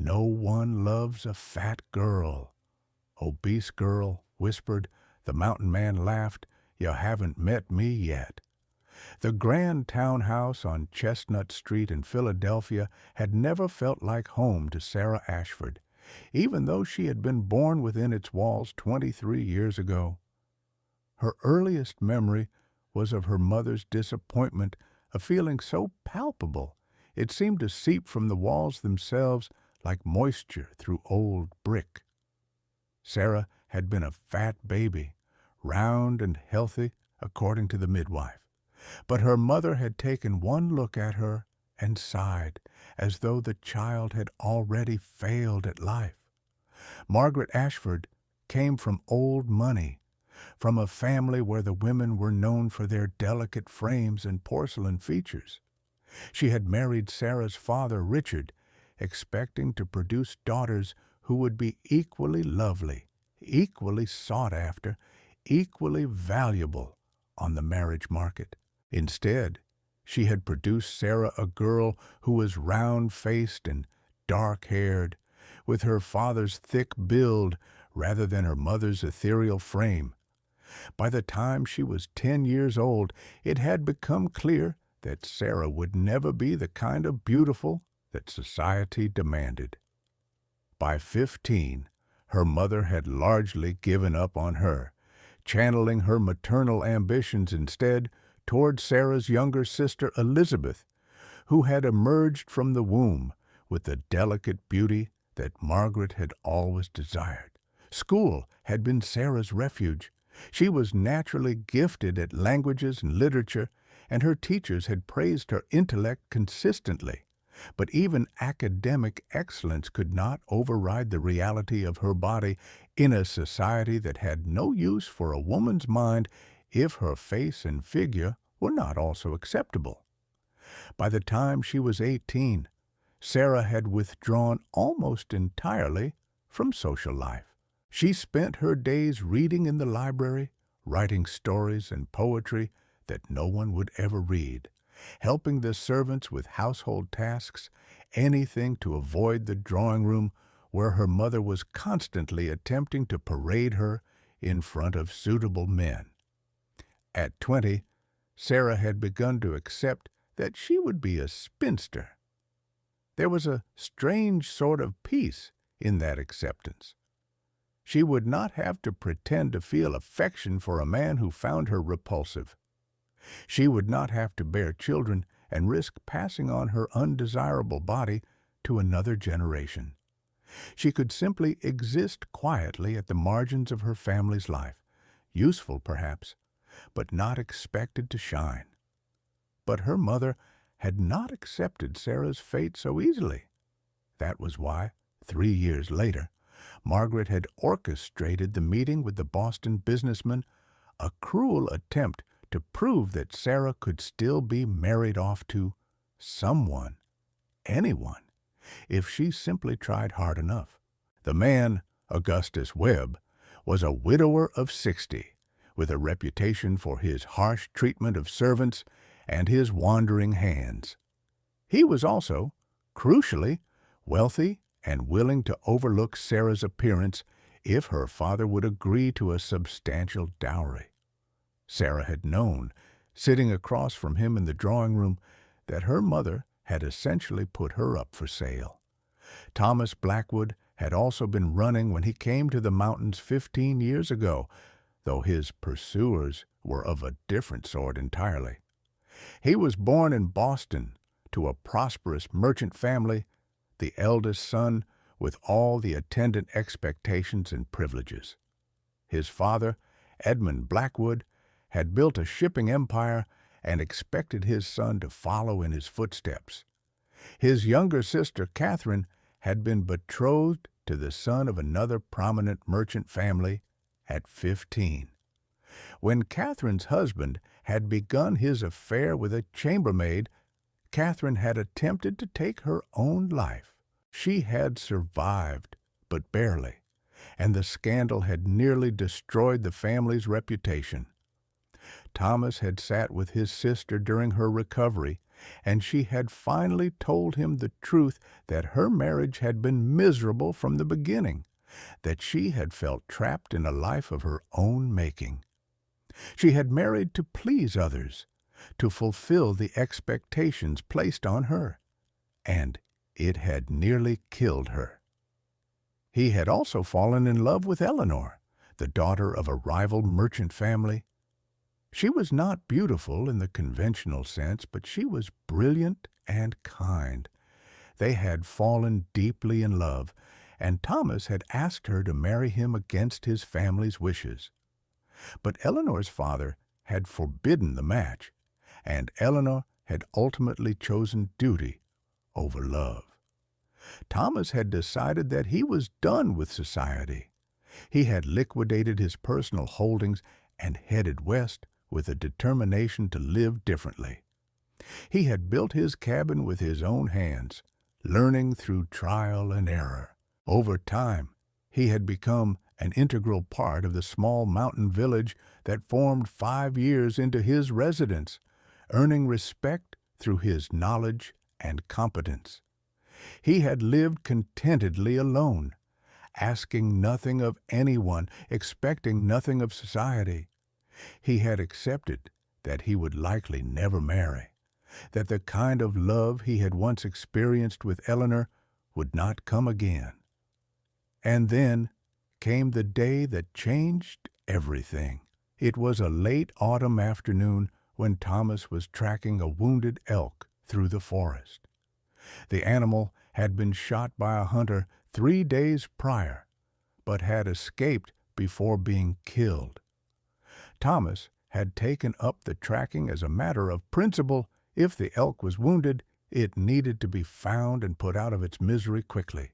No one loves a fat girl. Obese girl, whispered. The mountain man laughed. You haven't met me yet. The grand townhouse on Chestnut Street in Philadelphia had never felt like home to Sarah Ashford, even though she had been born within its walls 23 years ago. Her earliest memory was of her mother's disappointment, a feeling so palpable it seemed to seep from the walls themselves like moisture through old brick. Sarah had been a fat baby, round and healthy according to the midwife, but her mother had taken one look at her and sighed, as though the child had already failed at life. Margaret Ashford came from old money, from a family where the women were known for their delicate frames and porcelain features. She had married Sarah's father, Richard, expecting to produce daughters who would be equally lovely, equally sought after, equally valuable on the marriage market. Instead, she had produced Sarah a girl who was round-faced and dark-haired, with her father's thick build rather than her mother's ethereal frame. By the time she was 10 years old, it had become clear that Sarah would never be the kind of beautiful that society demanded. By 15, her mother had largely given up on her, channeling her maternal ambitions instead toward Sarah's younger sister Elizabeth, who had emerged from the womb with the delicate beauty that Margaret had always desired. School had been Sarah's refuge. She was naturally gifted at languages and literature, and her teachers had praised her intellect consistently. But even academic excellence could not override the reality of her body in a society that had no use for a woman's mind if her face and figure were not also acceptable. By the time she was 18, Sarah had withdrawn almost entirely from social life. She spent her days reading in the library, writing stories and poetry that no one would ever read, helping the servants with household tasks, anything to avoid the drawing room where her mother was constantly attempting to parade her in front of suitable men. At 20, Sarah had begun to accept that she would be a spinster. There was a strange sort of peace in that acceptance. She would not have to pretend to feel affection for a man who found her repulsive. She would not have to bear children and risk passing on her undesirable body to another generation. She could simply exist quietly at the margins of her family's life, useful perhaps, but not expected to shine. But her mother had not accepted Sarah's fate so easily. That was why, 3 years later, Margaret had orchestrated the meeting with the Boston businessman, a cruel attempt to prove that Sarah could still be married off to someone, anyone, if she simply tried hard enough. The man, Augustus Webb, was a widower of 60, with a reputation for his harsh treatment of servants and his wandering hands. He was also, crucially, wealthy and willing to overlook Sarah's appearance if her father would agree to a substantial dowry. Sarah had known, sitting across from him in the drawing room, that her mother had essentially put her up for sale. Thomas Blackwood had also been running when he came to the mountains 15 years ago, though his pursuers were of a different sort entirely. He was born in Boston to a prosperous merchant family, the eldest son with all the attendant expectations and privileges. His father, Edmund Blackwood, had built a shipping empire and expected his son to follow in his footsteps. His younger sister, Catherine, had been betrothed to the son of another prominent merchant family at 15. When Catherine's husband had begun his affair with a chambermaid, Catherine had attempted to take her own life. She had survived, but barely, and the scandal had nearly destroyed the family's reputation. Thomas had sat with his sister during her recovery and she had finally told him the truth that her marriage had been miserable from the beginning, that she had felt trapped in a life of her own making. She had married to please others, to fulfill the expectations placed on her, and it had nearly killed her. He had also fallen in love with Eleanor, the daughter of a rival merchant family. She was not beautiful in the conventional sense, but she was brilliant and kind. They had fallen deeply in love, and Thomas had asked her to marry him against his family's wishes. But Eleanor's father had forbidden the match, and Eleanor had ultimately chosen duty over love. Thomas had decided that he was done with society. He had liquidated his personal holdings and headed west with a determination to live differently. He had built his cabin with his own hands, learning through trial and error. Over time, he had become an integral part of the small mountain village that formed 5 years into his residence, earning respect through his knowledge and competence. He had lived contentedly alone, asking nothing of anyone, expecting nothing of society. He had accepted that he would likely never marry, that the kind of love he had once experienced with Eleanor would not come again. And then came the day that changed everything. It was a late autumn afternoon when Thomas was tracking a wounded elk through the forest. The animal had been shot by a hunter 3 days prior, but had escaped before being killed. Thomas had taken up the tracking as a matter of principle. If the elk was wounded, it needed to be found and put out of its misery quickly.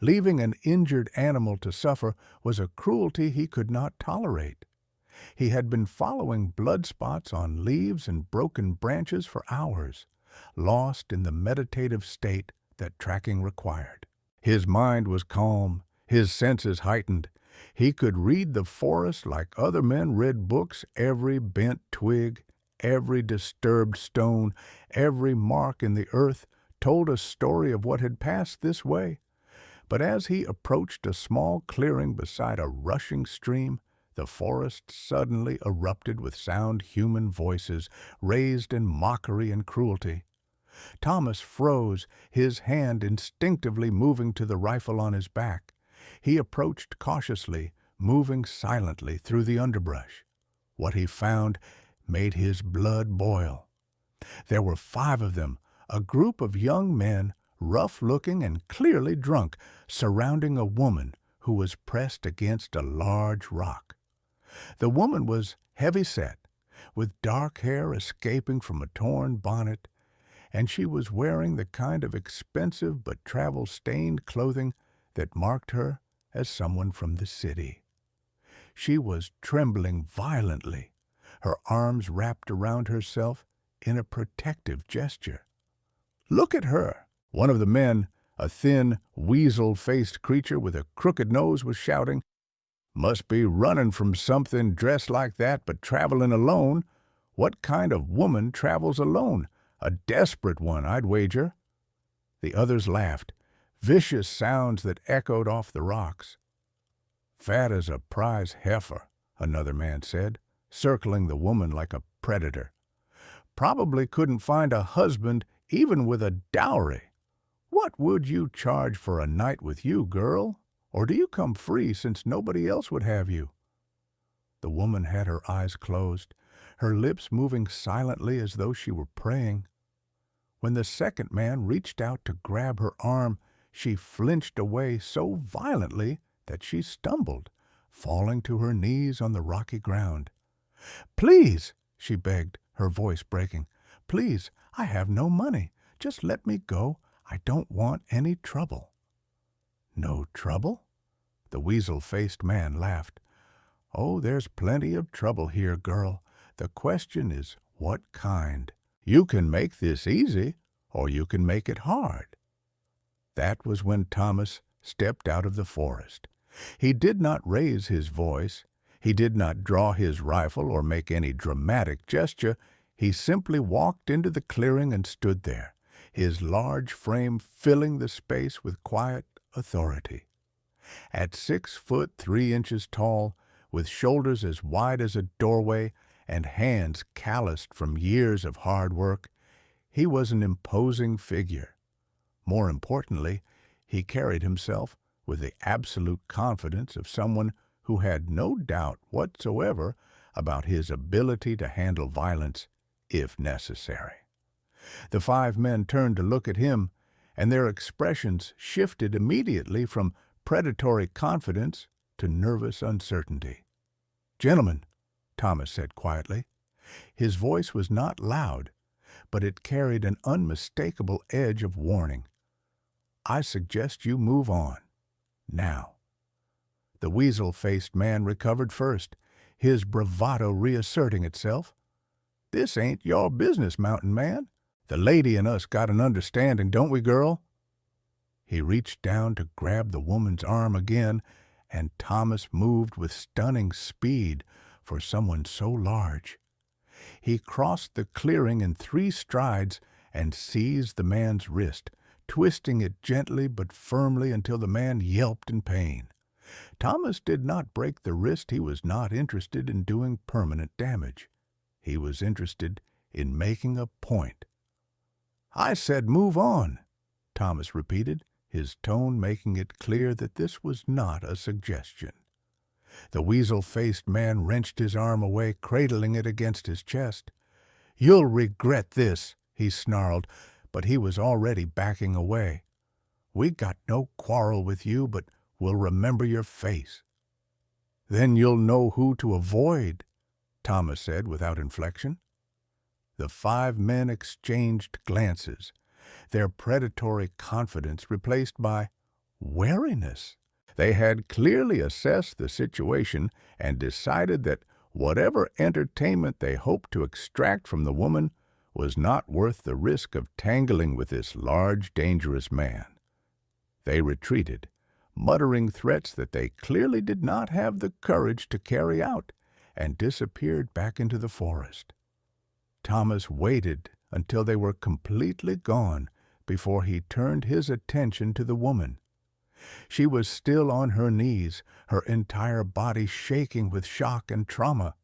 Leaving an injured animal to suffer was a cruelty he could not tolerate. He had been following blood spots on leaves and broken branches for hours, lost in the meditative state that tracking required. His mind was calm, his senses heightened. He could read the forest like other men read books, every bent twig, every disturbed stone, every mark in the earth told a story of what had passed this way. But as he approached a small clearing beside a rushing stream, the forest suddenly erupted with sound human voices, raised in mockery and cruelty. Thomas froze, his hand instinctively moving to the rifle on his back. He approached cautiously, moving silently through the underbrush. What he found made his blood boil. There were 5 of them, a group of young men, rough-looking and clearly drunk, surrounding a woman who was pressed against a large rock. The woman was heavy-set, with dark hair escaping from a torn bonnet, and she was wearing the kind of expensive but travel-stained clothing that marked her as someone from the city. She was trembling violently, her arms wrapped around herself in a protective gesture. "Look at her!" One of the men, a thin, weasel-faced creature with a crooked nose, was shouting. "Must be running from something dressed like that, but traveling alone. What kind of woman travels alone? A desperate one, I'd wager." The others laughed, vicious sounds that echoed off the rocks. "Fat as a prize heifer," another man said, circling the woman like a predator. "Probably couldn't find a husband even with a dowry. What would you charge for a night with you, girl? Or do you come free since nobody else would have you?" The woman had her eyes closed, her lips moving silently as though she were praying. When the second man reached out to grab her arm, she flinched away so violently that she stumbled, falling to her knees on the rocky ground. "Please," she begged, her voice breaking. "Please, I have no money. Just let me go. I don't want any trouble." "No trouble?" The weasel-faced man laughed. "Oh, there's plenty of trouble here, girl. The question is, what kind? You can make this easy, or you can make it hard." That was when Thomas stepped out of the forest. He did not raise his voice. He did not draw his rifle or make any dramatic gesture. He simply walked into the clearing and stood there, his large frame filling the space with quiet authority. At 6 foot 3 inches tall, with shoulders as wide as a doorway and hands calloused from years of hard work, he was an imposing figure. More importantly, he carried himself with the absolute confidence of someone who had no doubt whatsoever about his ability to handle violence if necessary. The 5 men turned to look at him, and their expressions shifted immediately from predatory confidence to nervous uncertainty. "Gentlemen," Thomas said quietly. His voice was not loud, but it carried an unmistakable edge of warning. "I suggest you move on. Now." The weasel-faced man recovered first, his bravado reasserting itself. "This ain't your business, mountain man. The lady and us got an understanding, don't we, girl?" He reached down to grab the woman's arm again, and Thomas moved with stunning speed for someone so large. He crossed the clearing in 3 strides and seized the man's wrist, twisting it gently but firmly until the man yelped in pain. Thomas did not break the wrist. He was not interested in doing permanent damage. He was interested in making a point. "I said move on," Thomas repeated, his tone making it clear that this was not a suggestion. The weasel-faced man wrenched his arm away, cradling it against his chest. "You'll regret this," he snarled, but he was already backing away. "We got no quarrel with you, but we'll remember your face." "Then you'll know who to avoid," Thomas said without inflection. The 5 men exchanged glances, their predatory confidence replaced by wariness. They had clearly assessed the situation and decided that whatever entertainment they hoped to extract from the woman was not worth the risk of tangling with this large, dangerous man. They retreated, muttering threats that they clearly did not have the courage to carry out, and disappeared back into the forest. Thomas waited until they were completely gone before he turned his attention to the woman. She was still on her knees, her entire body shaking with shock and trauma.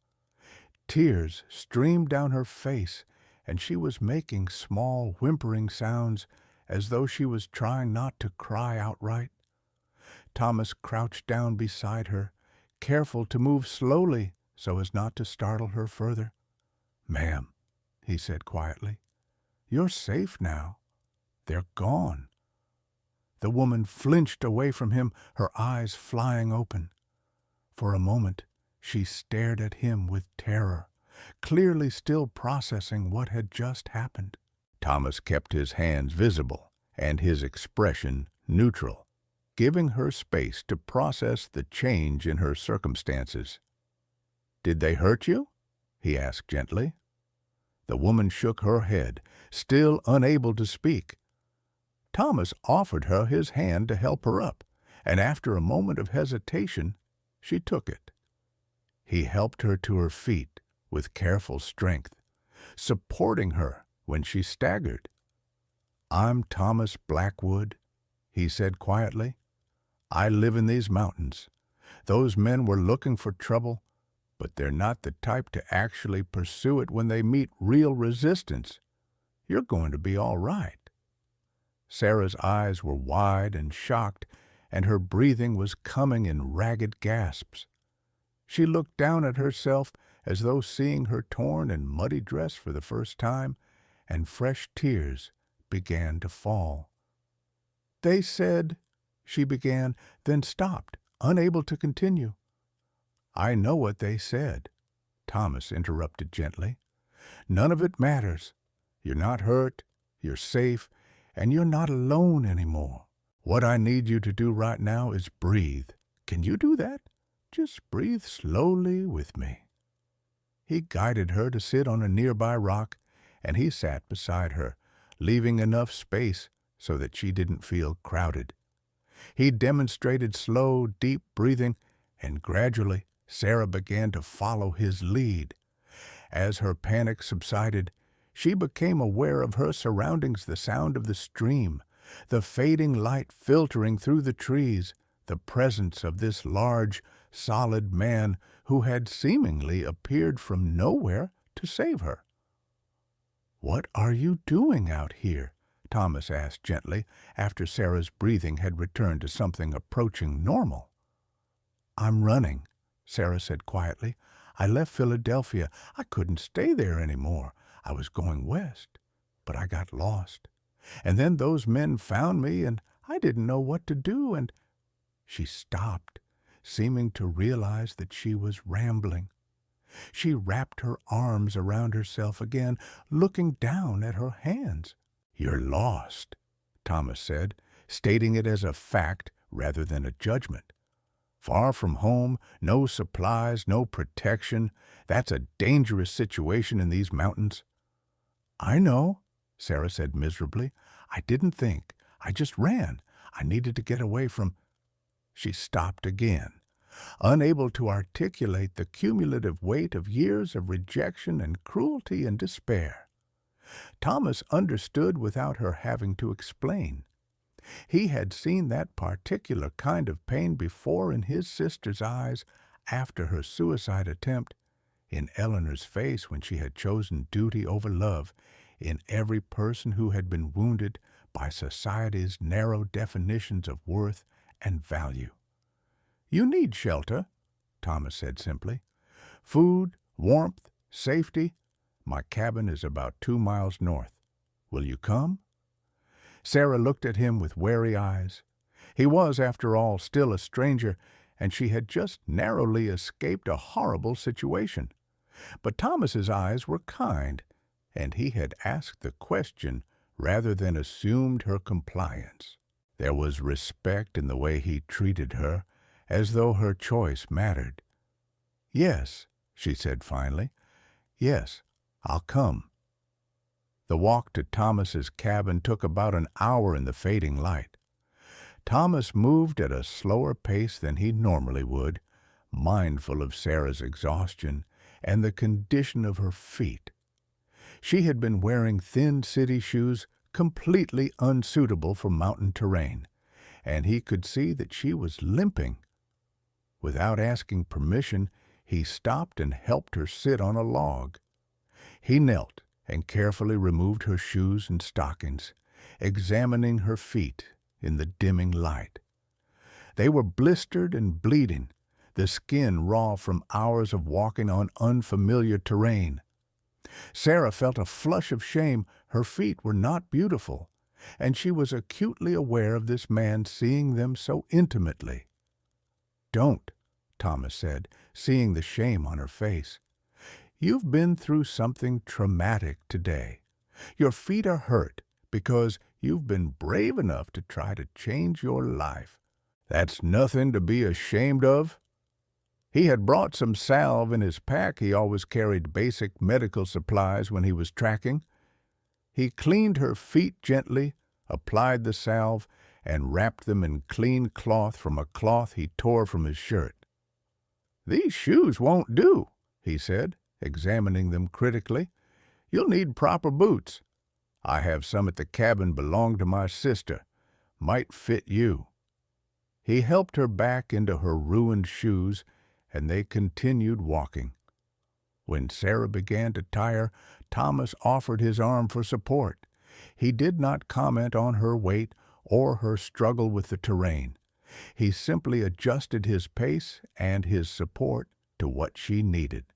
Tears streamed down her face, and she was making small, whimpering sounds as though she was trying not to cry outright. Thomas crouched down beside her, careful to move slowly so as not to startle her further. "Ma'am," he said quietly, "you're safe now. They're gone." The woman flinched away from him, her eyes flying open. For a moment, she stared at him with terror, clearly still processing what had just happened. Thomas kept his hands visible and his expression neutral, giving her space to process the change in her circumstances. "Did they hurt you?" he asked gently. The woman shook her head, still unable to speak. Thomas offered her his hand to help her up, and after a moment of hesitation, she took it. He helped her to her feet with careful strength, supporting her when she staggered. "I'm Thomas Blackwood," he said quietly. "I live in these mountains. Those men were looking for trouble, but they're not the type to actually pursue it when they meet real resistance. You're going to be all right." Sarah's eyes were wide and shocked, and her breathing was coming in ragged gasps. She looked down at herself as though seeing her torn and muddy dress for the first time, and fresh tears began to fall. "They said," she began, then stopped, unable to continue. "I know what they said," Thomas interrupted gently. "None of it matters. You're not hurt, you're safe, and you're not alone anymore. What I need you to do right now is breathe. Can you do that? Just breathe slowly with me." He guided her to sit on a nearby rock, and he sat beside her, leaving enough space so that she didn't feel crowded. He demonstrated slow, deep breathing, and gradually Sarah began to follow his lead. As her panic subsided, she became aware of her surroundings, the sound of the stream, the fading light filtering through the trees, the presence of this large, solid man who had seemingly appeared from nowhere to save her. "What are you doing out here?" Thomas asked gently, after Sarah's breathing had returned to something approaching normal. "I'm running," Sarah said quietly. "I left Philadelphia. I couldn't stay there anymore. I was going west, but I got lost. And then those men found me, and I didn't know what to do, and—" She stopped, seeming to realize that she was rambling. She wrapped her arms around herself again, looking down at her hands. "You're lost," Thomas said, stating it as a fact rather than a judgment. "Far from home, no supplies, no protection. That's a dangerous situation in these mountains." "I know," Sarah said miserably. "I didn't think. I just ran. I needed to get away from—" She stopped again, unable to articulate the cumulative weight of years of rejection and cruelty and despair. Thomas understood without her having to explain. He had seen that particular kind of pain before in his sister's eyes after her suicide attempt, in Eleanor's face when she had chosen duty over love, in every person who had been wounded by society's narrow definitions of worth and value. "You need shelter," Thomas said simply. "Food, warmth, safety. My cabin is about 2 miles north. Will you come?" Sarah looked at him with wary eyes. He was, after all, still a stranger, and she had just narrowly escaped a horrible situation. But Thomas's eyes were kind, and he had asked the question rather than assumed her compliance. There was respect in the way he treated her, as though her choice mattered. "Yes," she said finally. "Yes, I'll come." The walk to Thomas's cabin took about an hour in the fading light. Thomas moved at a slower pace than he normally would, mindful of Sarah's exhaustion and the condition of her feet. She had been wearing thin city shoes completely unsuitable for mountain terrain, and he could see that she was limping. Without asking permission, he stopped and helped her sit on a log. He knelt and carefully removed her shoes and stockings, examining her feet in the dimming light. They were blistered and bleeding, the skin raw from hours of walking on unfamiliar terrain. Sarah felt a flush of shame. Her feet were not beautiful, and she was acutely aware of this man seeing them so intimately. "Don't," Thomas said, seeing the shame on her face. "You've been through something traumatic today. Your feet are hurt because you've been brave enough to try to change your life. That's nothing to be ashamed of." He had brought some salve in his pack. He always carried basic medical supplies when he was tracking. He cleaned her feet gently, applied the salve, and wrapped them in clean cloth from a cloth he tore from his shirt. "These shoes won't do," he said, examining them critically. "You'll need proper boots. I have some at the cabin belong to my sister. Might fit you." He helped her back into her ruined shoes, and they continued walking. When Sarah began to tire, Thomas offered his arm for support. He did not comment on her weight or her struggle with the terrain. He simply adjusted his pace and his support to what she needed.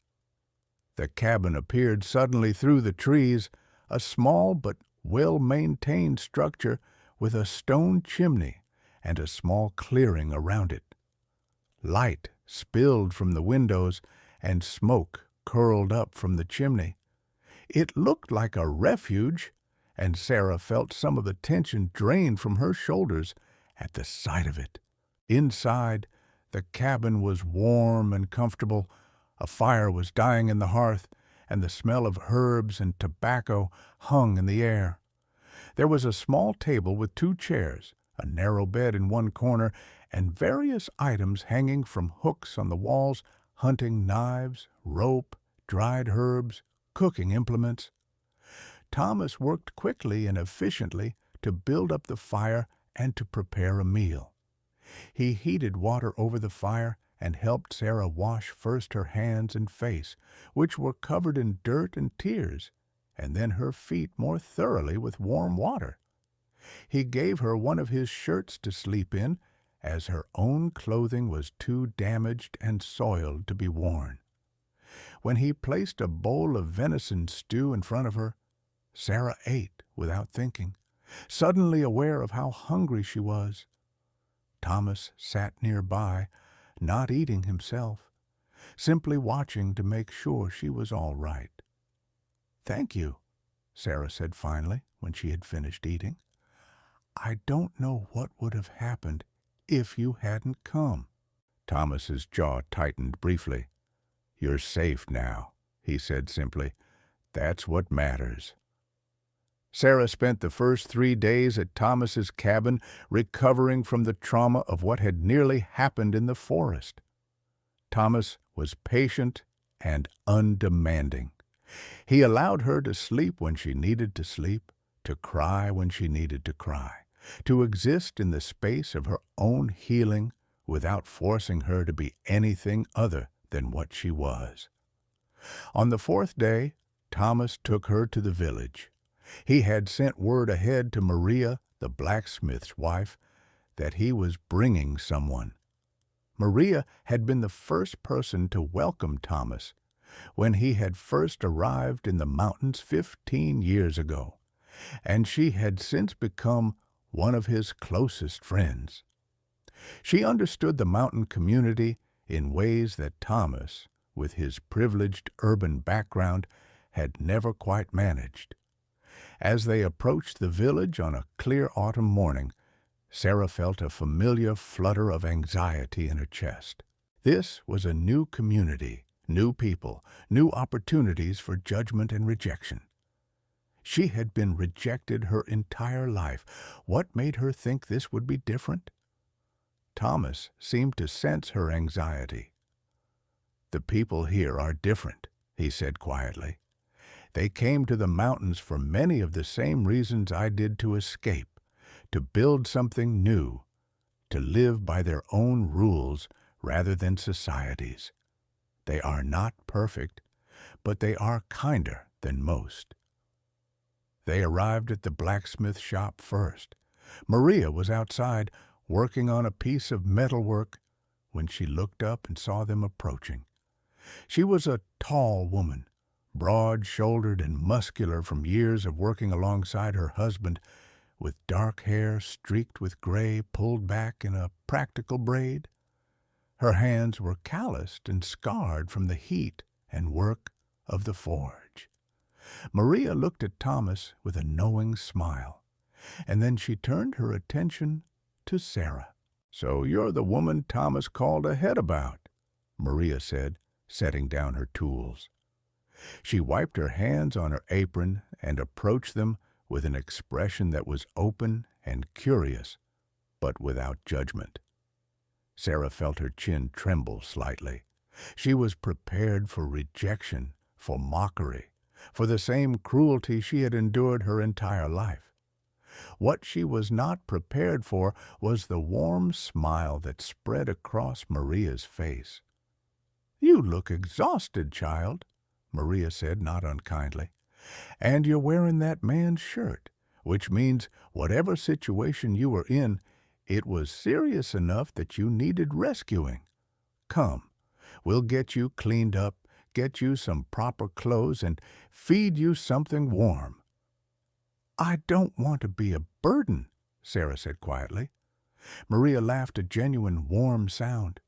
The cabin appeared suddenly through the trees, a small but well-maintained structure with a stone chimney and a small clearing around it. Light spilled from the windows, and smoke curled up from the chimney. It looked like a refuge, and Sarah felt some of the tension drain from her shoulders at the sight of it. Inside, the cabin was warm and comfortable. A fire was dying in the hearth, and the smell of herbs and tobacco hung in the air. There was a small table with 2 chairs, a narrow bed in one corner, and various items hanging from hooks on the walls, hunting knives, rope, dried herbs, cooking implements. Thomas worked quickly and efficiently to build up the fire and to prepare a meal. He heated water over the fire and helped Sarah wash first her hands and face, which were covered in dirt and tears, and then her feet more thoroughly with warm water. He gave her one of his shirts to sleep in, as her own clothing was too damaged and soiled to be worn. When he placed a bowl of venison stew in front of her, Sarah ate without thinking, suddenly aware of how hungry she was. Thomas sat nearby, not eating himself, simply watching to make sure she was all right. "Thank you," Sarah said finally when she had finished eating. "I don't know what would have happened if you hadn't come." Thomas's jaw tightened briefly. "You're safe now," he said simply. "That's what matters." Sarah spent the first 3 days at Thomas's cabin recovering from the trauma of what had nearly happened in the forest. Thomas was patient and undemanding. He allowed her to sleep when she needed to sleep, to cry when she needed to cry, to exist in the space of her own healing without forcing her to be anything other than what she was. On the 4th day, Thomas took her to the village. He had sent word ahead to Maria, the blacksmith's wife, that he was bringing someone. Maria had been the first person to welcome Thomas when he had first arrived in the mountains 15 years ago, and she had since become one of his closest friends. She understood the mountain community in ways that Thomas, with his privileged urban background, had never quite managed. As they approached the village on a clear autumn morning, Sarah felt a familiar flutter of anxiety in her chest. This was a new community, new people, new opportunities for judgment and rejection. She had been rejected her entire life. What made her think this would be different? Thomas seemed to sense her anxiety. "The people here are different," he said quietly. "They came to the mountains for many of the same reasons I did to escape, to build something new, to live by their own rules rather than society's. They are not perfect, but they are kinder than most." They arrived at the blacksmith shop first. Maria was outside, working on a piece of metalwork, when she looked up and saw them approaching. She was a tall woman, broad-shouldered and muscular from years of working alongside her husband, with dark hair streaked with gray pulled back in a practical braid. Her hands were calloused and scarred from the heat and work of the forge. Maria looked at Thomas with a knowing smile, and then she turned her attention to Sarah. "So you're the woman Thomas called ahead about," Maria said, setting down her tools. She wiped her hands on her apron and approached them with an expression that was open and curious, but without judgment. Sarah felt her chin tremble slightly. She was prepared for rejection, for mockery, for the same cruelty she had endured her entire life. What she was not prepared for was the warm smile that spread across Maria's face. "You look exhausted, child," Maria said, not unkindly. "And you're wearing that man's shirt, which means whatever situation you were in, it was serious enough that you needed rescuing. Come, we'll get you cleaned up, get you some proper clothes, and feed you something warm." "I don't want to be a burden," Sarah said quietly. Maria laughed a genuine warm sound.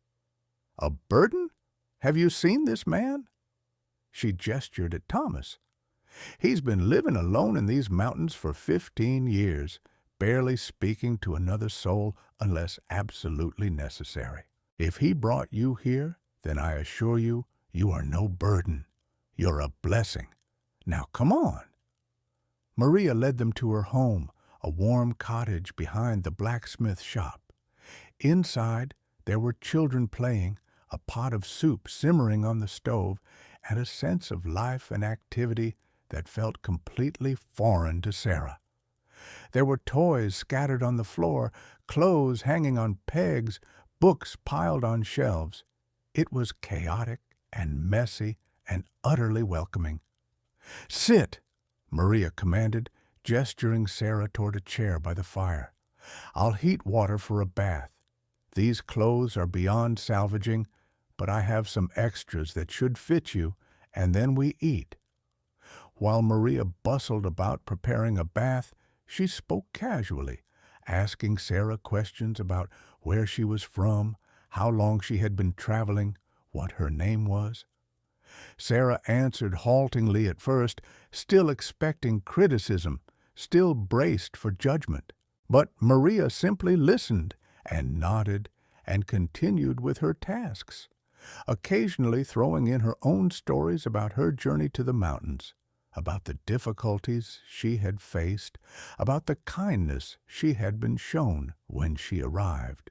"A burden? Have you seen this man?" She gestured at Thomas. "He's been living alone in these mountains for 15 years, barely speaking to another soul unless absolutely necessary. If he brought you here, then I assure you, you are no burden. You're a blessing. Now come on." Maria led them to her home, a warm cottage behind the blacksmith shop. Inside, there were children playing, a pot of soup simmering on the stove, and a sense of life and activity that felt completely foreign to Sarah. There were toys scattered on the floor, clothes hanging on pegs, books piled on shelves. It was chaotic and messy and utterly welcoming. "Sit," Maria commanded, gesturing Sarah toward a chair by the fire. "I'll heat water for a bath. These clothes are beyond salvaging, but I have some extras that should fit you, and then we eat." While Maria bustled about preparing a bath, she spoke casually, asking Sarah questions about where she was from, how long she had been traveling, what her name was. Sarah answered haltingly at first, still expecting criticism, still braced for judgment. But Maria simply listened and nodded and continued with her tasks, occasionally throwing in her own stories about her journey to the mountains, about the difficulties she had faced, about the kindness she had been shown when she arrived.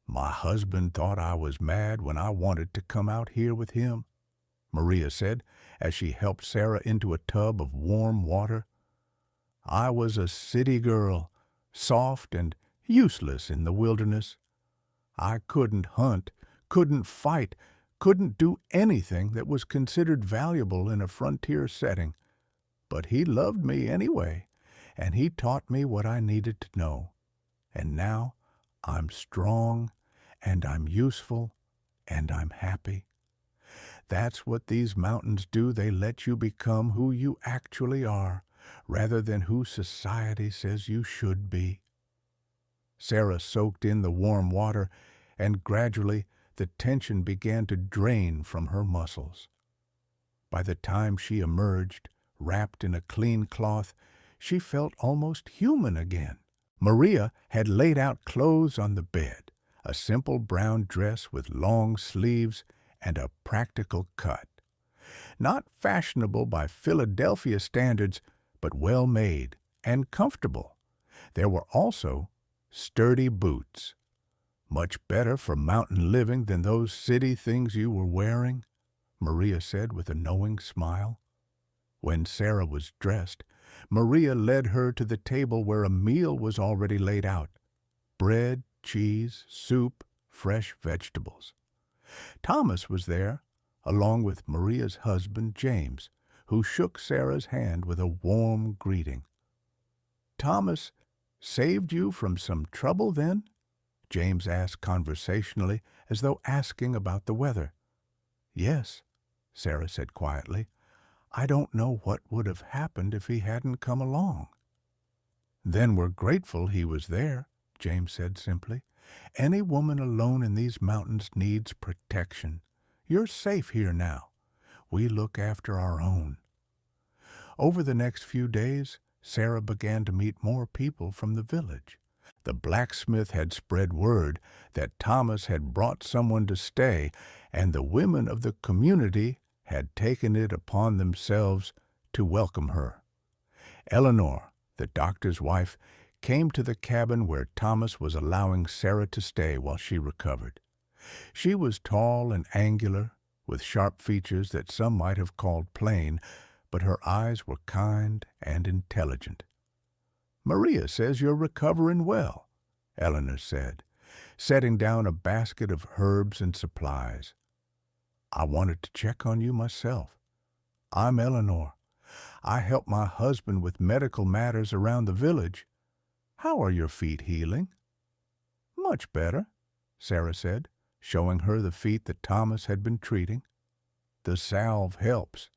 "My husband thought I was mad when I wanted to come out here with him," Maria said as she helped Sarah into a tub of warm water. "I was a city girl, soft and useless in the wilderness. I couldn't hunt, couldn't fight, couldn't do anything that was considered valuable in a frontier setting. But he loved me anyway, and he taught me what I needed to know. And now I'm strong, and I'm useful, and I'm happy. That's what these mountains do. They let you become who you actually are, rather than who society says you should be." Sarah soaked in the warm water, and gradually the tension began to drain from her muscles. By the time she emerged, wrapped in a clean cloth, she felt almost human again. Maria had laid out clothes on the bed, a simple brown dress with long sleeves and a practical cut. Not fashionable by Philadelphia standards, but well made and comfortable. There were also sturdy boots. "Much better for mountain living than those city things you were wearing," Maria said with a knowing smile. When Sarah was dressed, Maria led her to the table where a meal was already laid out: bread, cheese, soup, fresh vegetables. Thomas was there, along with Maria's husband, James, who shook Sarah's hand with a warm greeting. "Thomas saved you from some trouble, then?" James asked conversationally, as though asking about the weather. "Yes," Sarah said quietly. "I don't know what would have happened if he hadn't come along." "Then we're grateful he was there," James said simply. "Any woman alone in these mountains needs protection. You're safe here now. We look after our own." Over the next few days, Sarah began to meet more people from the village. The blacksmith had spread word that Thomas had brought someone to stay, and the women of the community had taken it upon themselves to welcome her. Eleanor, the doctor's wife, came to the cabin where Thomas was allowing Sarah to stay while she recovered. She was tall and angular, with sharp features that some might have called plain, but her eyes were kind and intelligent. "Maria says you're recovering well," Eleanor said, setting down a basket of herbs and supplies. "I wanted to check on you myself. I'm Eleanor. I help my husband with medical matters around the village. How are your feet healing?" "Much better," Sarah said, showing her the feet that Thomas had been treating. "The salve helps."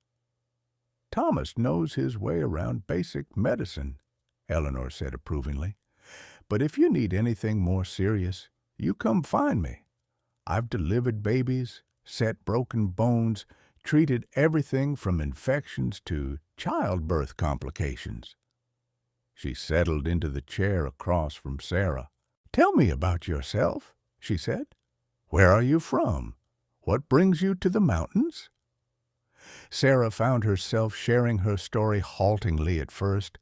"Thomas knows his way around basic medicine," Eleanor said approvingly. "But if you need anything more serious, you come find me. I've delivered babies, set broken bones, treated everything from infections to childbirth complications." She settled into the chair across from Sarah. "Tell me about yourself," she said. "Where are you from? What brings you to the mountains?" Sarah found herself sharing her story haltingly at first,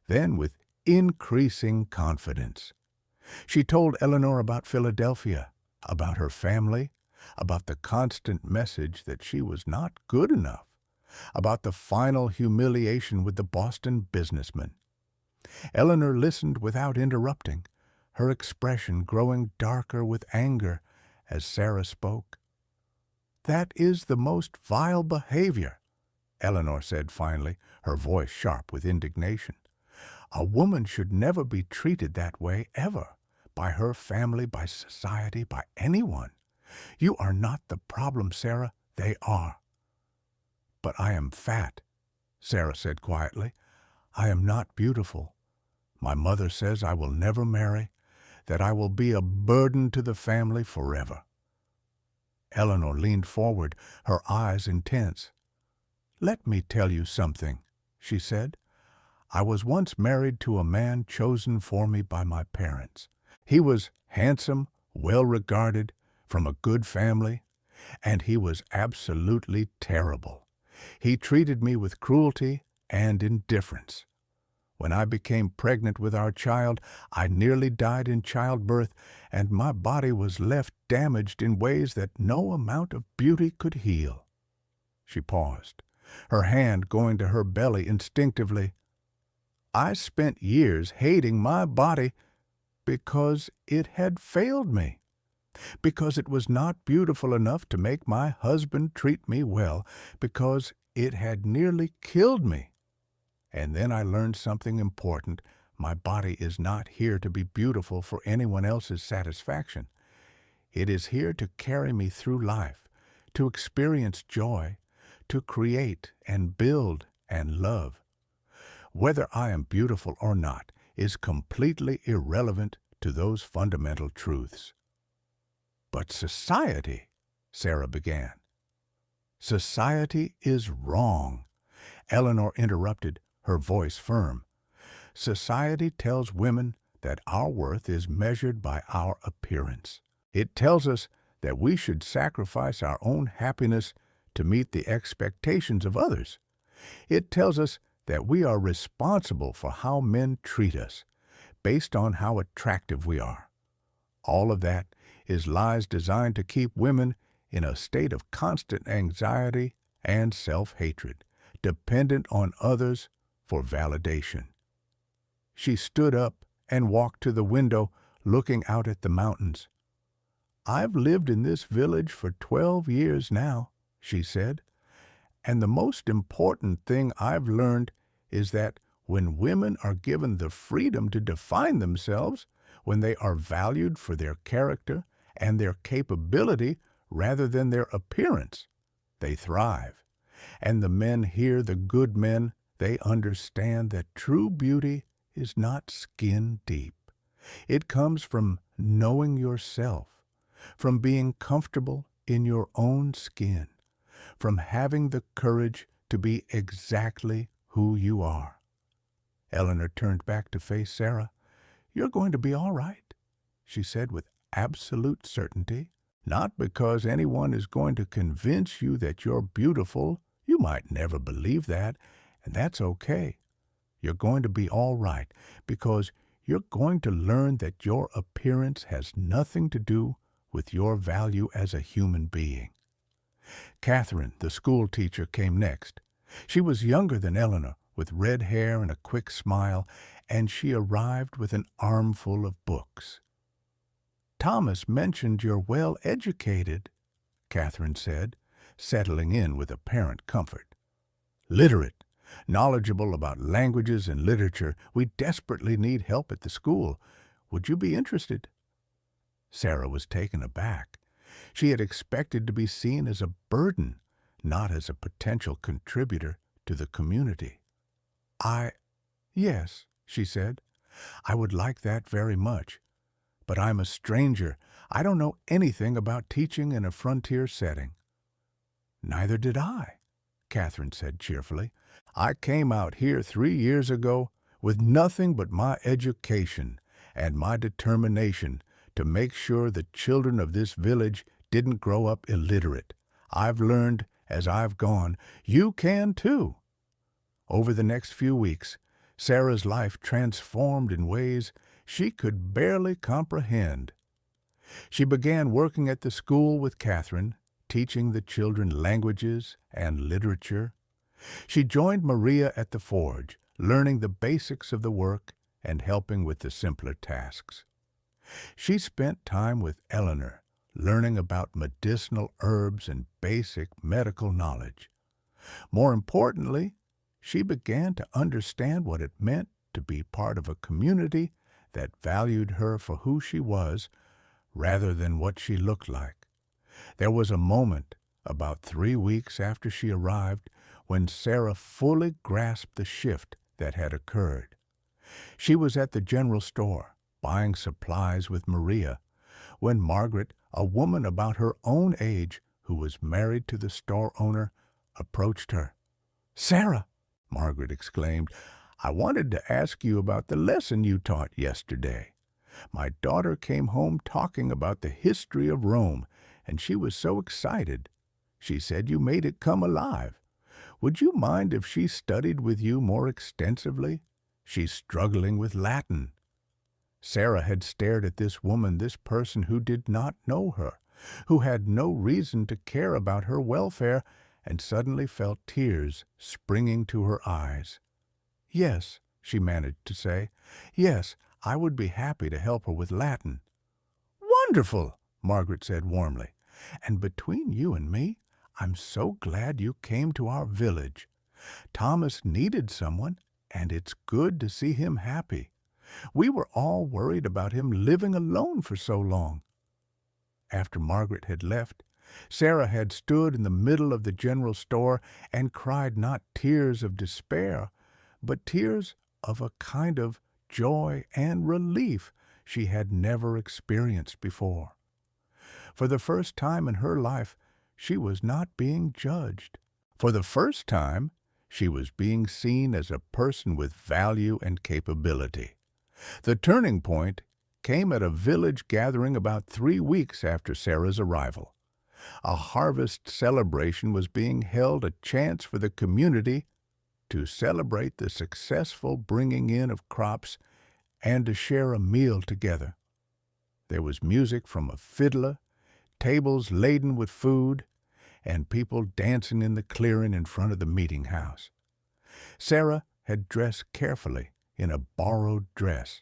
then with increasing confidence. She told Eleanor about Philadelphia, about her family, about the constant message that she was not good enough, about the final humiliation with the Boston businessman. Eleanor listened without interrupting, her expression growing darker with anger as Sarah spoke. "That is the most vile behavior," Eleanor said finally, her voice sharp with indignation. "A woman should never be treated that way, ever, by her family, by society, by anyone. You are not the problem, Sarah. They are." "But I am fat," Sarah said quietly. "I am not beautiful. My mother says I will never marry, that I will be a burden to the family forever." Eleanor leaned forward, her eyes intense. "Let me tell you something," she said. "I was once married to a man chosen for me by my parents. He was handsome, well-regarded, from a good family, and he was absolutely terrible. He treated me with cruelty and indifference. When I became pregnant with our child, I nearly died in childbirth, and my body was left damaged in ways that no amount of beauty could heal." She paused, her hand going to her belly instinctively. "I spent years hating my body because it had failed me, because it was not beautiful enough to make my husband treat me well, because it had nearly killed me. And then I learned something important. My body is not here to be beautiful for anyone else's satisfaction. It is here to carry me through life, to experience joy, to create and build and love. Whether I am beautiful or not is completely irrelevant to those fundamental truths." "But society," Sarah began. "Society is wrong," Eleanor interrupted, her voice firm. "Society tells women that our worth is measured by our appearance. It tells us that we should sacrifice our own happiness to meet the expectations of others. It tells us that we are responsible for how men treat us, based on how attractive we are. All of that is lies designed to keep women in a state of constant anxiety and self-hatred, dependent on others for validation." She stood up and walked to the window, looking out at the mountains. "I've lived in this village for 12 years now," she said, "and the most important thing I've learned is that when women are given the freedom to define themselves, when they are valued for their character and their capability rather than their appearance, they thrive. And the men here, the good men, they understand that true beauty is not skin deep. It comes from knowing yourself, from being comfortable in your own skin, from having the courage to be exactly who you are." Eleanor turned back to face Sarah. "You're going to be all right," she said with absolute certainty. "Not because anyone is going to convince you that you're beautiful. You might never believe that, and that's okay. You're going to be all right because you're going to learn that your appearance has nothing to do with your value as a human being." Catherine, the school teacher, came next. She was younger than Eleanor, with red hair and a quick smile, and she arrived with an armful of books. "Thomas mentioned you're well-educated," Catherine said, settling in with apparent comfort. "Literate, knowledgeable about languages and literature. We desperately need help at the school. Would you be interested?" Sarah was taken aback. She had expected to be seen as a burden, not as a potential contributor to the community. Yes," she said. "I would like that very much. But I'm a stranger. I don't know anything about teaching in a frontier setting." "Neither did I," Catherine said cheerfully. "I came out here 3 years ago with nothing but my education and my determination to make sure the children of this village didn't grow up illiterate. I've learned as I've gone. You can too." Over the next few weeks, Sarah's life transformed in ways she could barely comprehend. She began working at the school with Catherine, teaching the children languages and literature. She joined Maria at the forge, learning the basics of the work and helping with the simpler tasks. She spent time with Eleanor, learning about medicinal herbs and basic medical knowledge. More importantly, she began to understand what it meant to be part of a community that valued her for who she was rather than what she looked like. There was a moment, about 3 weeks after she arrived, when Sarah fully grasped the shift that had occurred. She was at the general store, buying supplies with Maria, when Margaret, a woman about her own age who was married to the store owner, approached her. "Sarah," Margaret exclaimed, "I wanted to ask you about the lesson you taught yesterday. My daughter came home talking about the history of Rome, and she was so excited. She said you made it come alive. Would you mind if she studied with you more extensively? She's struggling with Latin." Sarah had stared at this woman, this person who did not know her, who had no reason to care about her welfare, and suddenly felt tears springing to her eyes. "Yes," she managed to say. "Yes, I would be happy to help her with Latin." "Wonderful," Margaret said warmly. "And between you and me, I'm so glad you came to our village. Thomas needed someone, and it's good to see him happy. We were all worried about him living alone for so long." After Margaret had left, Sarah had stood in the middle of the general store and cried not tears of despair, but tears of a kind of joy and relief she had never experienced before. For the first time in her life, she was not being judged. For the first time, she was being seen as a person with value and capability. The turning point came at a village gathering about 3 weeks after Sarah's arrival. A harvest celebration was being held, a chance for the community to celebrate the successful bringing in of crops and to share a meal together. There was music from a fiddler, tables laden with food, and people dancing in the clearing in front of the meeting house. Sarah had dressed carefully in a borrowed dress,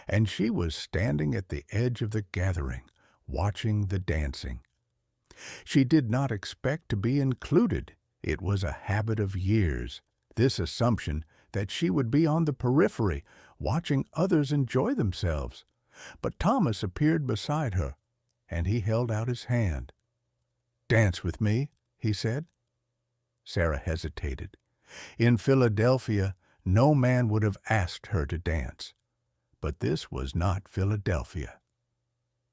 and she was standing at the edge of the gathering, watching the dancing. She did not expect to be included. It was a habit of years, this assumption that she would be on the periphery, watching others enjoy themselves. But Thomas appeared beside her, and he held out his hand. "Dance with me," he said. Sarah hesitated. In Philadelphia, no man would have asked her to dance. But this was not Philadelphia.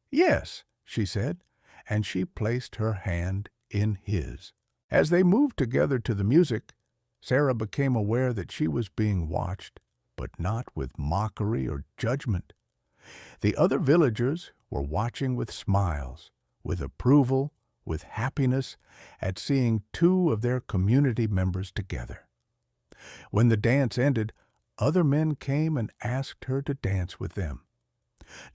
"Yes," she said, and she placed her hand in his. As they moved together to the music, Sarah became aware that she was being watched, but not with mockery or judgment. The other villagers were watching with smiles, with approval, with happiness at seeing two of their community members together. When the dance ended, other men came and asked her to dance with them,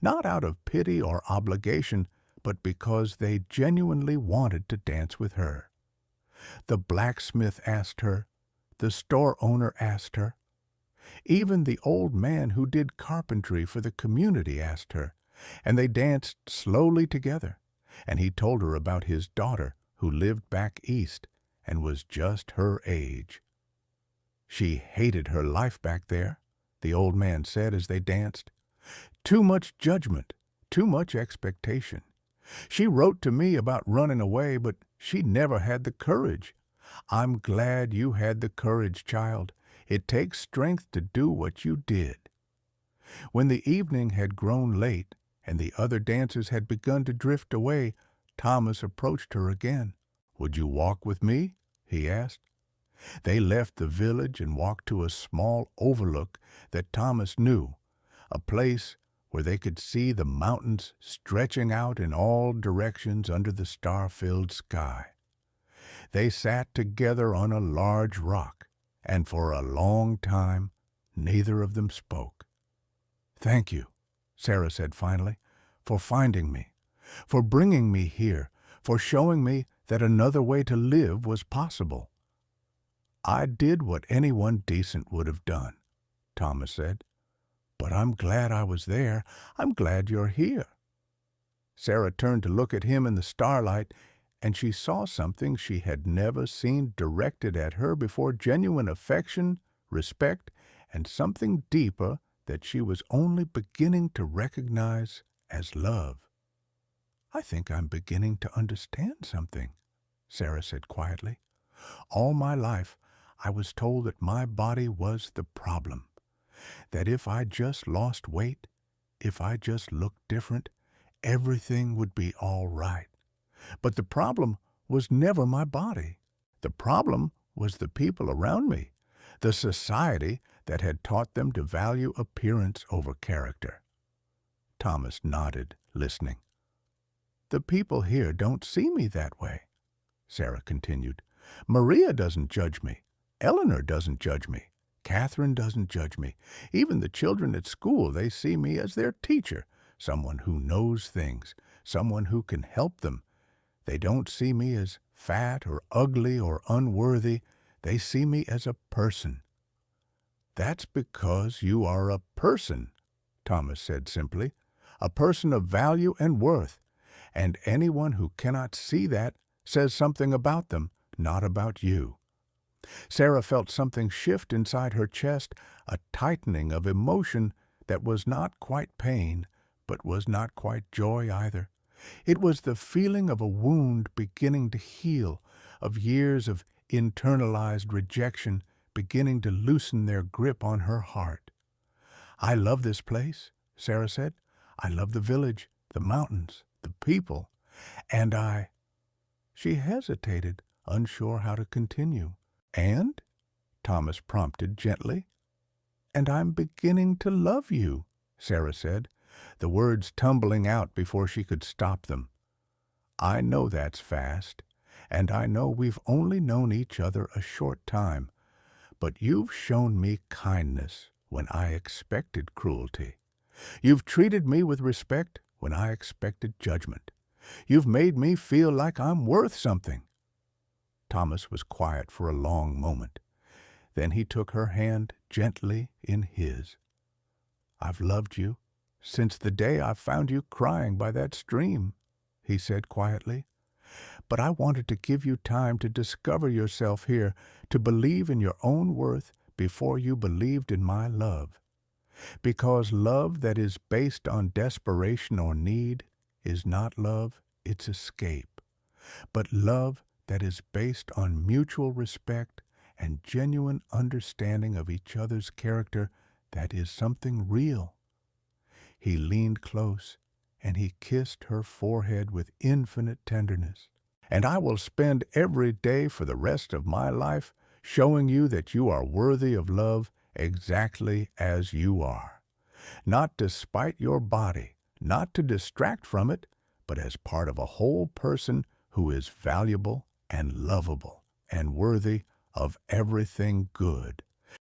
not out of pity or obligation, but because they genuinely wanted to dance with her. The blacksmith asked her, the store owner asked her, even the old man who did carpentry for the community asked her, and they danced slowly together, and he told her about his daughter who lived back east and was just her age. She hated her life back there, the old man said as they danced. Too much judgment, too much expectation. She wrote to me about running away, but she never had the courage. I'm glad you had the courage, child. It takes strength to do what you did. When the evening had grown late and the other dancers had begun to drift away, Thomas approached her again. "Would you walk with me?" he asked. They left the village and walked to a small overlook that Thomas knew, a place where they could see the mountains stretching out in all directions under the star-filled sky. They sat together on a large rock, and for a long time neither of them spoke. "Thank you," Sarah said finally, "for finding me, for bringing me here, for showing me that another way to live was possible. I did what anyone decent would have done, Thomas said. But I'm glad I was there. I'm glad you're here. Sarah turned to look at him in the starlight, and she saw something she had never seen directed at her before, genuine affection, respect, and something deeper that she was only beginning to recognize as love. I think I'm beginning to understand something, Sarah said quietly. All my life, I was told that my body was the problem, that if I just lost weight, if I just looked different, everything would be all right. But the problem was never my body. The problem was the people around me, the society that had taught them to value appearance over character. Thomas nodded, listening. The people here don't see me that way, Sarah continued. Maria doesn't judge me. Eleanor doesn't judge me. Catherine doesn't judge me. Even the children at school, they see me as their teacher, someone who knows things, someone who can help them. They don't see me as fat or ugly or unworthy. They see me as a person. That's because you are a person, Thomas said simply, a person of value and worth, and anyone who cannot see that says something about them, not about you. Sarah felt something shift inside her chest, a tightening of emotion that was not quite pain, but was not quite joy either. It was the feeling of a wound beginning to heal, of years of internalized rejection beginning to loosen their grip on her heart. I love this place, Sarah said. I love the village, the mountains, the people, and She hesitated, unsure how to continue. And? Thomas prompted gently. And I'm beginning to love you, Sarah said, the words tumbling out before she could stop them. I know that's fast, and I know we've only known each other a short time, but you've shown me kindness when I expected cruelty. You've treated me with respect when I expected judgment. You've made me feel like I'm worth something. Thomas was quiet for a long moment. Then he took her hand gently in his. I've loved you since the day I found you crying by that stream, he said quietly. But I wanted to give you time to discover yourself here, to believe in your own worth before you believed in my love. Because love that is based on desperation or need is not love, it's escape. But love that is based on mutual respect and genuine understanding of each other's character, that is something real. He leaned close, and he kissed her forehead with infinite tenderness. And I will spend every day for the rest of my life showing you that you are worthy of love exactly as you are. Not despite your body, not to distract from it, but as part of a whole person who is valuable and lovable and worthy of everything good.